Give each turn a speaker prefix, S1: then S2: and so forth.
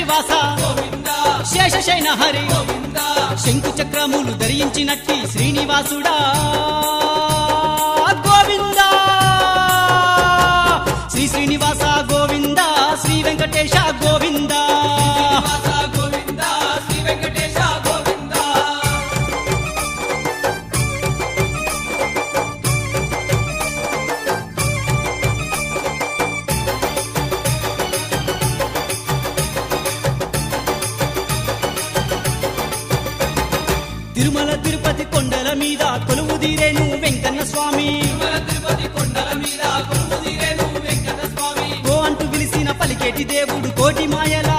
S1: శబరివాస శేషశయన హరి శంకు చక్రములు ధరించినట్టి శ్రీనివాసుడా గోవింద శ్రీ శ్రీనివాస గోవింద శ్రీ వెంకటేశ గోవింద తిరుమల తిరుపతి కొండల మీద కొలువుదీరేను వెంకన్న స్వామి ఓ అంటూ పిలిసిన పలికేటి దేవుడు కోటి మాయల